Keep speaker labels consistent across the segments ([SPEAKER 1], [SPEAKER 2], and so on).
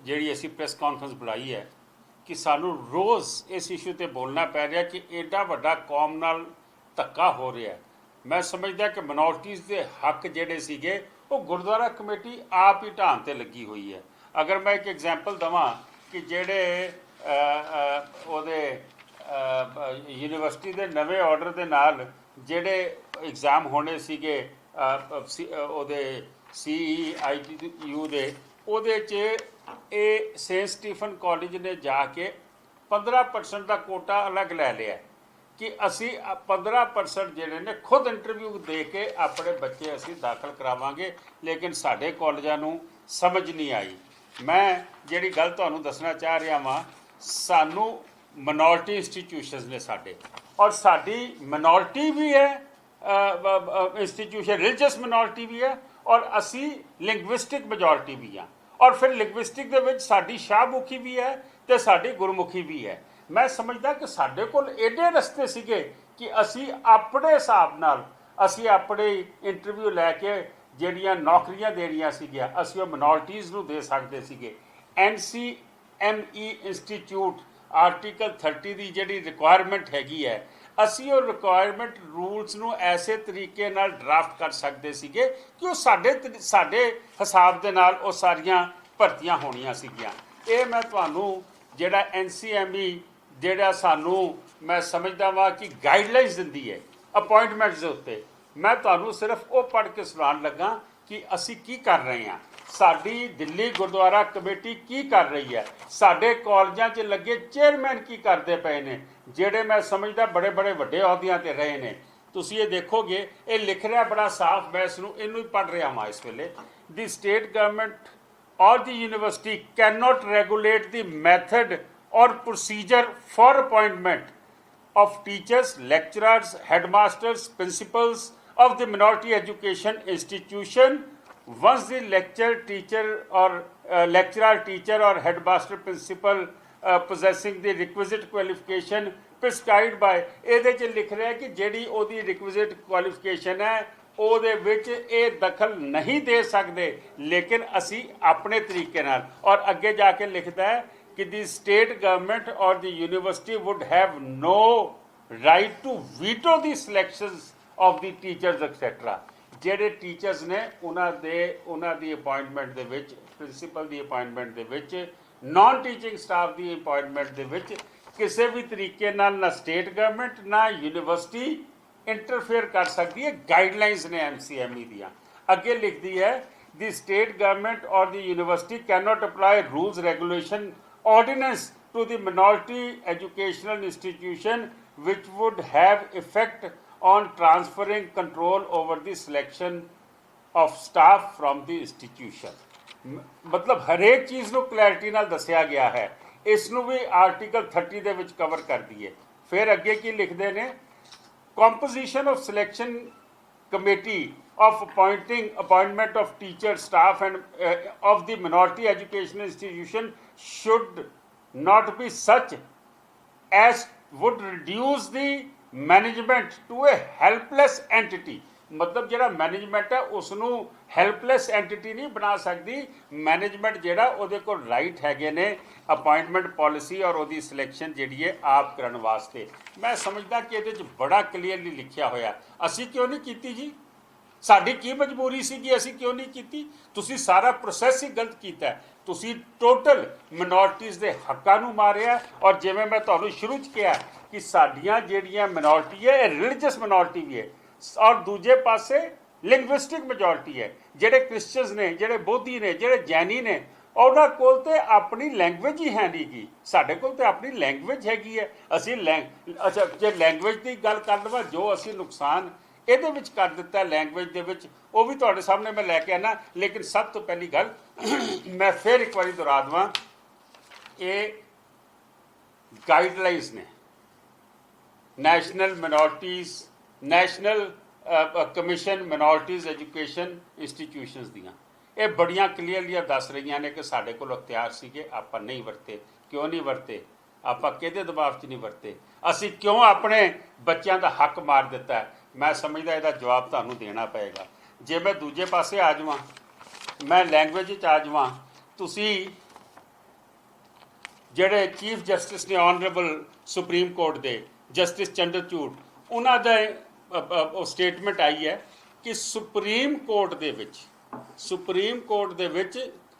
[SPEAKER 1] ਜਿਹੜੀ ਅਸੀਂ press conference ਬੁਲਾਈ ਹੈ ਕਿ ਸਾਨੂੰ ਰੋਜ਼ ਇਸ ਇਸ਼ੂ ਤੇ ਬੋਲਣਾ ਪੈ ਰਿਹਾ ਕਿ ਐਡਾ ਵੱਡਾ ਕੌਮ ਨਾਲ ਧੱਕਾ ਹੋ ਰਿਹਾ। ਮੈਂ ਸਮਝਦਾ ਕਿ ਮਿਨੋਰਟੀਜ਼ ਦੇ ਹੱਕ ਜਿਹੜੇ ਸੀਗੇ ਉਹ ਗੁਰਦੁਆਰਾ ਕਮੇਟੀ ਆਪ ਹੀ ਢਾਣ ਤੇ ਲੱਗੀ ਹੋਈ ਹੈ। ਅਗਰ ਮੈਂ ਇੱਕ ਐਗਜ਼ਾਮਪਲ ਦੇਵਾਂ ਕਿ ਜਿਹੜੇ ਉਹਦੇ ਯੂਨੀਵਰਸਿਟੀ ਦੇ ਨਵੇਂ ਆਰਡਰ ਦੇ ਨਾਲ ਜਿਹੜੇ ਐਗਜ਼ਾਮ ਹੋਣੇ ਸੀਗੇ ਉਹਦੇ CEITU ਦੇ, ਉਹਦੇ 'ਚ ਇਹ ਸੇਂਟ ਸਟੀਫਨ ਕਾਲਜ ਨੇ ਜਾ ਕੇ 15% ਦਾ ਕੋਟਾ ਅਲੱਗ ਲੈ ਲਿਆ ਕਿ ਅਸੀਂ 15% ਜਿਹੜੇ ਨੇ ਖੁਦ ਇੰਟਰਵਿਊ ਦੇ ਕੇ ਆਪਣੇ ਬੱਚੇ ਅਸੀਂ ਦਾਖਲ ਕਰਾਵਾਂਗੇ। ਲੇਕਿਨ ਸਾਡੇ ਕਾਲਜਾਂ ਨੂੰ ਸਮਝ ਨਹੀਂ ਆਈ। ਮੈਂ ਜਿਹੜੀ ਗੱਲ ਤੁਹਾਨੂੰ ਦੱਸਣਾ ਚਾਹ ਰਿਹਾ ਵਾਂ, ਸਾਨੂੰ ਮਿਨੋਰਟੀ ਇੰਸਟੀਟਿਊਸ਼ਨਸ ਨੇ ਸਾਡੇ, ਔਰ ਸਾਡੀ ਮਿਨੋਰਟੀ ਵੀ ਹੈ ਇੰਸਟੀਟਿਊਸ਼ਨ, ਰਿਲੀਜੀਅਸ ਮਿਨੋਰਟੀ ਵੀ ਹੈ, ਔਰ ਅਸੀਂ ਲਿੰਗੁਇਸਟਿਕ ਮੈਜੋਰਟੀ ਵੀ ਹਾਂ। ਔਰ ਫਿਰ ਲਿੰਗੁਇਸਟਿਕ ਦੇ ਵਿੱਚ ਸਾਡੀ ਸ਼ਾਹਮੁਖੀ ਵੀ ਹੈ ਅਤੇ ਸਾਡੀ ਗੁਰਮੁਖੀ ਵੀ ਹੈ। ਮੈਂ ਸਮਝਦਾ ਕਿ ਸਾਡੇ ਕੋਲ ਐਡੇ ਰਸਤੇ ਸੀਗੇ ਕਿ ਅਸੀਂ ਆਪਣੇ ਹਿਸਾਬ ਨਾਲ ਅਸੀਂ ਆਪਣੇ ਇੰਟਰਵਿਊ ਲੈ ਕੇ ਜਿਹੜੀਆਂ ਨੌਕਰੀਆਂ ਦੇਣੀਆਂ ਸੀਗੀਆਂ ਅਸੀਂ ਉਹ ਮਿਨੋਰਟੀਜ਼ ਨੂੰ ਦੇ ਸਕਦੇ ਸੀਗੇ। NCME ਇੰਸਟੀਚਿਊਟ ਆਰਟੀਕਲ 30 ਦੀ ਜਿਹੜੀ ਰਿਕੁਆਇਰਮੈਂਟ ਹੈਗੀ ਹੈ, ਅਸੀਂ ਉਹ ਰਿਕੁਆਇਰਮੈਂਟ ਰੂਲਸ ਨੂੰ ਐਸੇ ਤਰੀਕੇ ਨਾਲ ਡਰਾਫਟ ਕਰ ਸਕਦੇ ਸੀਗੇ ਕਿ ਉਹ ਸਾਡੇ ਹਿਸਾਬ ਦੇ ਨਾਲ ਉਹ ਸਾਰੀਆਂ ਭਰਤੀਆਂ ਹੋਣੀਆਂ ਸੀਗੀਆਂ। ਇਹ ਮੈਂ ਤੁਹਾਨੂੰ ਜਿਹੜਾ NCME ਜਿਹੜਾ ਸਾਨੂੰ ਮੈਂ ਸਮਝਦਾ ਵਾਂ ਕਿ ਗਾਈਡਲਾਈਨਸ ਦਿੰਦੀ ਹੈ ਅਪਾਇੰਟਮੈਂਟਸ ਦੇ ਉੱਤੇ, ਮੈਂ ਤੁਹਾਨੂੰ ਸਿਰਫ ਉਹ ਪੜ੍ਹ ਕੇ ਸੁਣਾਉਣ ਲੱਗਾ ਕਿ ਅਸੀਂ ਕੀ ਕਰ ਰਹੇ ਹਾਂ। ਸਾਡੀ ਦਿੱਲੀ ਗੁਰਦੁਆਰਾ ਕਮੇਟੀ ਕੀ ਕਰ ਰਹੀ ਹੈ, ਸਾਡੇ ਕਾਲਜਾਂ 'ਚ ਲੱਗੇ ਚੇਅਰਮੈਨ ਕੀ ਕਰਦੇ ਪਏ ਨੇ, ਜਿਹੜੇ ਮੈਂ ਸਮਝਦਾ ਬੜੇ ਬੜੇ ਵੱਡੇ ਅਹੁਦਿਆਂ 'ਤੇ ਰਹੇ ਨੇ। ਤੁਸੀਂ ਇਹ ਦੇਖੋਗੇ, ਇਹ ਲਿਖ ਰਿਹਾ ਬੜਾ ਸਾਫ਼, ਮੈਂ ਇਹਨੂੰ ਹੀ ਪੜ੍ਹ ਰਿਹਾ ਹਾਂ ਇਸ ਵੇਲੇ। ਦੀ state government or the university cannot regulate the method or procedure for appointment of teachers, lecturers, headmasters, principals of the minority education institution once the lecturer, teacher or headmaster principal possessing the requisite qualification prescribed by। ਇਹਦੇ 'ਚ ਲਿਖ ਰਿਹਾ ਕਿ ਜਿਹੜੀ ਉਹਦੀ ਰਿਕੁਇਜ਼ਿਟ qualification ਹੈ ਉਹਦੇ ਵਿੱਚ ਇਹ ਦਖਲ ਨਹੀਂ ਦੇ ਸਕਦੇ, ਲੇਕਿਨ ਅਸੀਂ ਆਪਣੇ ਤਰੀਕੇ ਨਾਲ। ਔਰ ਅੱਗੇ ਜਾ ਕੇ ਲਿਖਦਾ ਹੈ ਕਿ ਦੀ state government or the university would have no right to veto the selections of the teachers etcetera. ਜਿਹੜੇ ਟੀਚਰਸ ਨੇ ਉਹਨਾਂ ਦੀ ਅਪਾਇੰਟਮੈਂਟ ਦੇ ਵਿੱਚ, ਪ੍ਰਿੰਸੀਪਲ ਦੀ ਅਪਾਇੰਟਮੈਂਟ ਦੇ ਵਿੱਚ, ਨਾਨ ਟੀਚਿੰਗ ਸਟਾਫ ਦੀ ਅਪਾਇੰਟਮੈਂਟ ਦੇ ਵਿੱਚ ਕਿਸੇ ਵੀ ਤਰੀਕੇ ਨਾਲ ਨਾ ਸਟੇਟ ਗਵਰਨਮੈਂਟ ਨਾ ਯੂਨੀਵਰਸਿਟੀ ਇੰਟਰਫੇਅਰ ਕਰ ਸਕਦੀ ਹੈ। ਗਾਈਡਲਾਈਨਸ ਨੇ NCME ਦੀਆਂ। ਅੱਗੇ ਲਿਖਦੀ ਹੈ ਦੀ state government or the university cannot apply rules regulation ordinance to the minority educational institution which would have effect on transferring control over the selection of staff from the institution. ਮਤਲਬ ਹਰੇਕ ਚੀਜ਼ ਨੂੰ clarity ਨਾਲ ਦੱਸਿਆ ਗਿਆ ਹੈ। ਇਸ ਨੂੰ ਵੀ ਆਰਟੀਕਲ 30 ਦੇ ਵਿੱਚ ਕਵਰ ਕਰ ਦਈਏ। ਫਿਰ ਅੱਗੇ ਕੀ ਲਿਖਦੇ ਨੇ, composition of selection committee of appointment of teacher, staff and of the minority education institution should not be such as would reduce the management to a helpless entity। ਮਤਲਬ ਜਿਹੜਾ ਮੈਨੇਜਮੈਂਟ ਹੈ ਉਸ ਨੂੰ ਹੈਲਪਲੈਸ ਐਂਟਿਟੀ ਨਹੀਂ ਬਣਾ ਸਕਦੀ। ਮੈਨੇਜਮੈਂਟ ਜਿਹੜਾ ਉਹਦੇ ਕੋਲ ਰਾਈਟ ਹੈਗੇ ਨੇ ਅਪਾਇੰਟਮੈਂਟ ਪਾਲਿਸੀ ਔਰ ਉਹਦੀ ਸਿਲੈਕਸ਼ਨ ਜਿਹੜੀ ਹੈ ਆਪ ਕਰਨ ਵਾਸਤੇ। ਮੈਂ ਸਮਝਦਾ ਕਿ ਇਹਦੇ 'ਚ ਬੜਾ ਕਲੀਅਰਲੀ ਲਿਖਿਆ ਹੋਇਆ। ਅਸੀਂ ਕਿਉਂ ਨਹੀਂ ਕੀਤੀ ਜੀ? ਸਾਡੀ ਕੀ ਮਜਬੂਰੀ ਸੀ ਕਿ ਅਸੀਂ ਕਿਉਂ ਨਹੀਂ ਕੀਤੀ? ਤੁਸੀਂ ਸਾਰਾ ਪ੍ਰੋਸੈਸ ਹੀ ਗਲਤ ਕੀਤਾ। ਤੁਸੀਂ ਟੋਟਲ ਮਿਨੋਰਟੀਜ਼ ਦੇ ਹੱਕਾਂ ਨੂੰ ਮਾਰਿਆ। ਔਰ ਜਿਵੇਂ ਮੈਂ ਤੁਹਾਨੂੰ ਸ਼ੁਰੂ 'ਚ ਕਿਹਾ ਕਿ ਸਾਡੀਆਂ ਜਿਹੜੀਆਂ ਮਿਨੋਰਟੀ ਹੈ ਇਹ ਰਿਲੀਜੀਅਸ ਮਿਨੋਰਟੀ ਵੀ ਹੈ ਔਰ ਦੂਜੇ ਪਾਸੇ ਲਿੰਗੁਇਸਟਿਕ ਮੈਜੋਰਟੀ ਹੈ। ਜਿਹੜੇ ਕ੍ਰਿਸਚਨਸ ਨੇ, ਜਿਹੜੇ ਬੋਧੀ ਨੇ, ਜਿਹੜੇ ਜੈਨੀ ਨੇ, ਉਹਨਾਂ ਕੋਲ ਤੇ ਆਪਣੀ ਲੈਂਗੁਏਜ ਹੀ ਹੈ ਨਹੀਂ ਗੀ। ਸਾਡੇ ਕੋਲ ਤੇ ਆਪਣੀ ਲੈਂਗੁਏਜ ਹੈਗੀ ਹੈ। ਅਸੀਂ ਅੱਛਾ, ਜੇ ਲੈਂਗੁਏਜ ਦੀ ਗੱਲ ਕਰ ਲਵਾਂ, ਜੋ ਅਸੀਂ ਨੁਕਸਾਨ ਇਹਦੇ ਵਿੱਚ ਕਰ ਦਿੱਤਾ ਲੈਂਗੁਏਜ ਦੇ ਵਿੱਚ, ਉਹ ਵੀ ਤੁਹਾਡੇ ਸਾਹਮਣੇ ਮੈਂ ਲੈ ਕੇ ਆਉਣਾ। ਲੇਕਿਨ ਸਭ ਤੋਂ ਪਹਿਲੀ ਗੱਲ ਮੈਂ ਫਿਰ ਇੱਕ ਵਾਰੀ ਦੁਹਰਾ ਦੇਵਾਂ, ਇਹ ਗਾਈਡਲਾਈਨਸ ਨੇ national commission minorities education institutions ਦੀਆਂ। ਇਹ ਬੜੀਆਂ ਕਲੀਅਰਲੀ ਦੱਸ ਰਹੀਆਂ ਨੇ ਕਿ ਸਾਡੇ ਕੋਲ ਅਖਤਿਆਰ ਸੀਗੇ, ਆਪਾਂ ਨਹੀਂ ਵਰਤੇ। ਕਿਉਂ ਨਹੀਂ ਵਰਤੇ? ਆਪਾਂ ਕਿਹਦੇ ਦਬਾਅ 'ਚ ਨਹੀਂ ਵਰਤੇ? ਅਸੀਂ ਕਿਉਂ ਆਪਣੇ ਬੱਚਿਆਂ ਦਾ ਹੱਕ ਮਾਰ ਦਿੱਤਾ? ਮੈਂ ਸਮਝਦਾ ਇਹਦਾ ਜਵਾਬ ਤੁਹਾਨੂੰ ਦੇਣਾ ਪਏਗਾ। ਜੇ ਮੈਂ ਦੂਜੇ ਪਾਸੇ ਆ ਜਾਵਾਂ, ਮੈਂ ਲੈਂਗੁਏਜ 'ਚ ਆ ਜਾਵਾਂ, ਤੁਸੀਂ ਜਿਹੜੇ ਚੀਫ ਜਸਟਿਸ ਨੇ ਆਨਰੇਬਲ ਸੁਪਰੀਮ ਕੋਰਟ ਦੇ ਜਸਟਿਸ ਚੰਦਰਚੂੜ, ਉਹਨਾਂ ਦਾ ਉਹ ਸਟੇਟਮੈਂਟ ਆਈ ਹੈ ਕਿ ਸੁਪਰੀਮ ਕੋਰਟ ਦੇ ਵਿੱਚ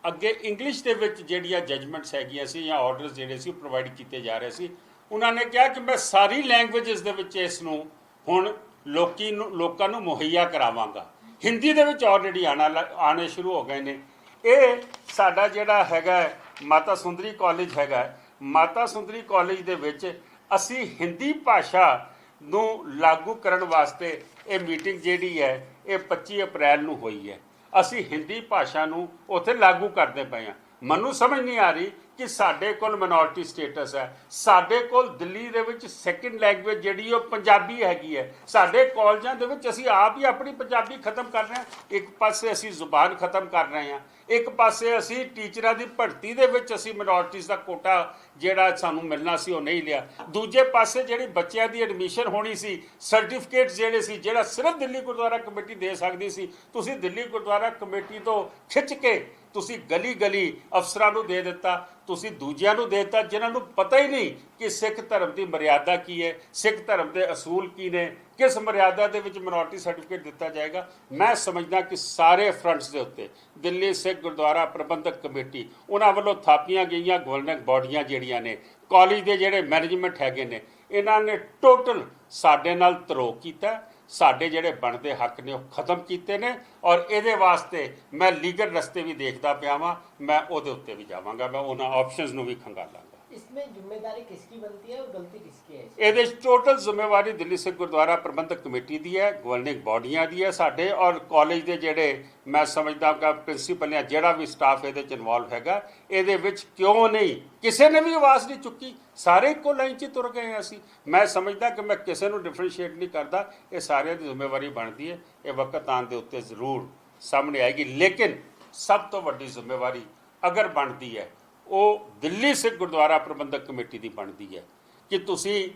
[SPEAKER 1] ਅੱਗੇ ਇੰਗਲਿਸ਼ ਦੇ ਵਿੱਚ ਜਿਹੜੀਆਂ ਜਜਮੈਂਟਸ ਹੈਗੀਆਂ ਸੀ ਜਾਂ ਆਰਡਰਸ ਜਿਹੜੇ ਸੀ ਪ੍ਰੋਵਾਈਡ ਕੀਤੇ ਜਾ ਰਹੇ ਸੀ, ਉਹਨਾਂ ਨੇ ਕਿਹਾ ਕਿ ਮੈਂ ਸਾਰੀ ਲੈਂਗੁਏਜਸ ਦੇ ਵਿੱਚ ਇਸ ਨੂੰ ਹੁਣ ਲੋਕਾਂ ਨੂੰ ਮੁਹੱਈਆ ਕਰਾਵਾਂਗਾ। ਹਿੰਦੀ ਦੇ ਵਿੱਚ ਆਲਰੇਡੀ ਆਉਣੇ ਸ਼ੁਰੂ ਹੋ ਗਏ ਨੇ। ਇਹ ਸਾਡਾ ਜਿਹੜਾ ਹੈਗਾ ਮਾਤਾ ਸੁੰਦਰੀ ਕਾਲਜ ਹੈਗਾ, ਮਾਤਾ ਸੁੰਦਰੀ ਕਾਲਜ ਦੇ ਵਿੱਚ ਅਸੀਂ ਹਿੰਦੀ ਭਾਸ਼ਾ ਨੂੰ ਲਾਗੂ ਕਰਨ ਵਾਸਤੇ ਇਹ ਮੀਟਿੰਗ ਜਿਹੜੀ ਹੈ ਇਹ 25 ਅਪ੍ਰੈਲ ਨੂੰ ਹੋਈ ਹੈ। ਅਸੀਂ ਹਿੰਦੀ ਭਾਸ਼ਾ ਨੂੰ ਉੱਥੇ ਲਾਗੂ ਕਰਦੇ ਪਏ ਹਾਂ। ਮੈਨੂੰ ਸਮਝ ਨਹੀਂ ਆ ਰਹੀ ਕਿ ਸਾਡੇ ਕੋਲ ਮਿਨੋਰਟੀ ਸਟੇਟਸ ਹੈ, ਸਾਡੇ ਕੋਲ ਦਿੱਲੀ ਦੇ ਵਿੱਚ ਸੈਕੰਡ ਲੈਂਗੁਏਜ ਜਿਹੜੀ ਉਹ ਪੰਜਾਬੀ ਹੈਗੀ ਹੈ। ਸਾਡੇ ਕਾਲਜਾਂ ਦੇ ਵਿੱਚ ਅਸੀਂ ਆਪ ਹੀ ਆਪਣੀ ਪੰਜਾਬੀ ਖਤਮ ਕਰ ਰਹੇ ਹਾਂ। ਇੱਕ ਪਾਸੇ ਅਸੀਂ ਜ਼ੁਬਾਨ ਖਤਮ ਕਰ ਰਹੇ ਹਾਂ, ਇੱਕ ਪਾਸੇ ਅਸੀਂ ਟੀਚਰਾਂ ਦੀ ਭਰਤੀ ਦੇ ਵਿੱਚ ਅਸੀਂ ਮਿਨੋਰਟੀਜ਼ ਦਾ ਕੋਟਾ ਜਿਹੜਾ ਸਾਨੂੰ ਮਿਲਣਾ ਸੀ ਉਹ ਨਹੀਂ ਲਿਆ। ਦੂਜੇ ਪਾਸੇ ਜਿਹੜੀ ਬੱਚਿਆਂ ਦੀ ਐਡਮਿਸ਼ਨ ਹੋਣੀ ਸੀ, ਸਰਟੀਫਿਕੇਟ ਜਿਹੜੇ ਸੀ ਜਿਹੜਾ ਸਿਰਫ ਦਿੱਲੀ ਗੁਰਦੁਆਰਾ ਕਮੇਟੀ ਦੇ ਸਕਦੀ ਸੀ, ਤੁਸੀਂ ਦਿੱਲੀ ਗੁਰਦੁਆਰਾ ਕਮੇਟੀ ਤੋਂ ਖਿੱਚ ਕੇ ਤੁਸੀਂ ਗਲੀ ਗਲੀ ਅਫਸਰਾਂ ਨੂੰ ਦੇ ਦਿੱਤਾ, ਤੁਸੀਂ ਦੂਜਿਆਂ ਨੂੰ ਦੇ ਦਿੱਤਾ ਜਿਨ੍ਹਾਂ ਨੂੰ ਪਤਾ ਹੀ ਨਹੀਂ ਕਿ ਸਿੱਖ ਧਰਮ ਦੀ ਮਰਿਆਦਾ ਕੀ ਹੈ, ਸਿੱਖ ਧਰਮ ਦੇ ਅਸੂਲ ਕੀ ਨੇ, ਕਿਸ ਮਰਿਆਦਾ ਦੇ ਵਿੱਚ ਮਿਨੋਰਟੀ ਸਰਟੀਫਿਕੇਟ ਦਿੱਤਾ ਜਾਏਗਾ। ਮੈਂ ਸਮਝਦਾ ਕਿ ਸਾਰੇ ਫਰੰਟਸ ਦੇ ਉੱਤੇ ਦਿੱਲੀ ਸਿੱਖ ਗੁਰਦੁਆਰਾ ਪ੍ਰਬੰਧਕ ਕਮੇਟੀ, ਉਹਨਾਂ ਵੱਲੋਂ ਥਾਪੀਆਂ ਗਈਆਂ ਗਵਰਨਿੰਗ ਬਾਡੀਆਂ ਜਿਹੜੀਆਂ ਨੇ, ਕਾਲਜ ਦੇ ਜਿਹੜੇ ਮੈਨੇਜਮੈਂਟ ਹੈਗੇ ਨੇ, ਇਹਨਾਂ ਨੇ ਟੋਟਲ ਸਾਡੇ ਨਾਲ ਧਰੋਹ ਕੀਤਾ। ਸਾਡੇ ਜਿਹੜੇ ਬਣਦੇ ਹੱਕ ਨੇ ਉਹ ਖਤਮ ਕੀਤੇ ਨੇ ਔਰ ਇਹਦੇ ਵਾਸਤੇ ਮੈਂ ਲੀਗਲ ਰਸਤੇ ਵੀ ਦੇਖਦਾ ਪਿਆ ਵਾਂ। ਮੈਂ ਉਹਦੇ ਉੱਤੇ ਵੀ ਜਾਵਾਂਗਾ, ਮੈਂ ਉਹਨਾਂ ਆਪਸ਼ਨਸ ਨੂੰ ਵੀ ਖੰਗਾਲਾਂਗਾ।
[SPEAKER 2] इसमें जिम्मेदारी किसकी बनती है और गलती किसकी है?
[SPEAKER 1] ਇਹਦੇ ਟੋਟਲ ਜ਼ਿੰਮੇਵਾਰੀ ਦਿੱਲੀ ਸਿੱਖ ਗੁਰਦੁਆਰਾ ਪ੍ਰਬੰਧਕ ਕਮੇਟੀ ਦੀ ਹੈ, ਗਵਰਨਿੰਗ ਬਾਡੀਆਂ ਦੀ ਹੈ ਸਾਡੇ, ਔਰ ਕਾਲਜ ਦੇ ਜਿਹੜੇ ਮੈਂ ਸਮਝਦਾ ਕਿ ਪ੍ਰਿੰਸੀਪਲ ਜਾਂ ਜਿਹੜਾ ਵੀ ਸਟਾਫ ਇਹਦੇ 'ਚ ਇਨਵੋਲਵ ਹੈਗਾ, ਇਹਦੇ ਵਿੱਚ ਕਿਉਂ ਨਹੀਂ ਕਿਸੇ ਨੇ ਵੀ ਆਵਾਜ਼ ਨਹੀਂ ਚੁੱਕੀ। ਸਾਰੇ ਇੱਕੋ ਲਾਈਨ 'ਚ ਤੁਰ ਗਏ ਅਸੀਂ। ਮੈਂ ਸਮਝਦਾ ਕਿ ਮੈਂ ਕਿਸੇ ਨੂੰ ਡਿਫਰੈਂਸ਼ੀਏਟ ਨਹੀਂ ਕਰਦਾ, ਇਹ ਸਾਰਿਆਂ ਦੀ ਜ਼ਿੰਮੇਵਾਰੀ ਬਣਦੀ ਹੈ। ਇਹ ਵਕਤ ਆਉਣ ਦੇ ਉੱਤੇ ਜ਼ਰੂਰ ਸਾਹਮਣੇ ਆਏਗੀ, ਲੇਕਿਨ ਸਭ ਤੋਂ ਵੱਡੀ ਜ਼ਿੰਮੇਵਾਰੀ ਅਗਰ ਬਣਦੀ ਹੈ ਉਹ ਦਿੱਲੀ ਸਿੱਖ ਗੁਰਦੁਆਰਾ ਪ੍ਰਬੰਧਕ ਕਮੇਟੀ ਦੀ ਬਣਦੀ ਹੈ ਕਿ ਤੁਸੀਂ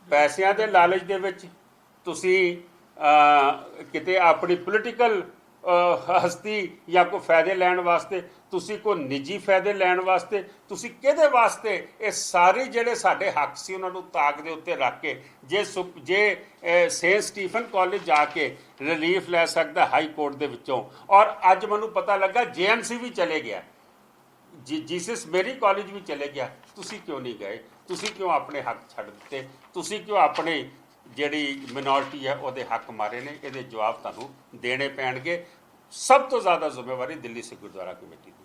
[SPEAKER 1] ਪੈਸਿਆਂ ਦੇ ਲਾਲਚ ਦੇ ਵਿੱਚ ਤੁਸੀਂ ਕਿਤੇ ਆਪਣੀ ਪੋਲੀਟੀਕਲ ਹਸਤੀ ਜਾਂ ਕੋਈ ਫਾਇਦੇ ਲੈਣ ਵਾਸਤੇ, ਤੁਸੀਂ ਕੋਈ ਨਿੱਜੀ ਫਾਇਦੇ ਲੈਣ ਵਾਸਤੇ, ਤੁਸੀਂ ਕਿਹਦੇ ਵਾਸਤੇ ਇਹ ਸਾਰੇ ਜਿਹੜੇ ਸਾਡੇ ਹੱਕ ਸੀ ਉਹਨਾਂ ਨੂੰ ਤਾਕ ਦੇ ਉੱਤੇ ਰੱਖ ਕੇ ਜੇ ਸੇਂਟ ਸਟੀਫਨ ਕਾਲਜ ਜਾ ਕੇ ਰਿਲੀਫ ਲੈ ਸਕਦਾ ਹਾਈ ਕੋਰਟ ਦੇ ਵਿੱਚੋਂ, ਔਰ ਅੱਜ ਮੈਨੂੰ ਪਤਾ ਲੱਗਾ JMC ਵੀ ਚਲੇ ਗਿਆ, ਜੀਸਸ ਮੇਰੀ ਕਾਲਜ ਵੀ ਚਲੇ ਗਿਆ, ਤੁਸੀਂ ਕਿਉਂ ਨਹੀਂ ਗਏ? ਤੁਸੀਂ ਕਿਉਂ ਆਪਣੇ ਹੱਕ ਛੱਡ ਦਿੱਤੇ? ਤੁਸੀਂ ਕਿਉਂ ਆਪਣੇ ਜਿਹੜੀ ਮਿਨੋਰਟੀ ਹੈ ਉਹਦੇ ਹੱਕ ਮਾਰੇ ਨੇ? ਇਹਦੇ ਜਵਾਬ ਤੁਹਾਨੂੰ ਦੇਣੇ ਪੈਣਗੇ। ਸਭ ਤੋਂ ਜ਼ਿਆਦਾ ਜ਼ਿੰਮੇਵਾਰੀ ਦਿੱਲੀ ਸਿੱਖ ਗੁਰਦੁਆਰਾ ਕਮੇਟੀ ਦੀ।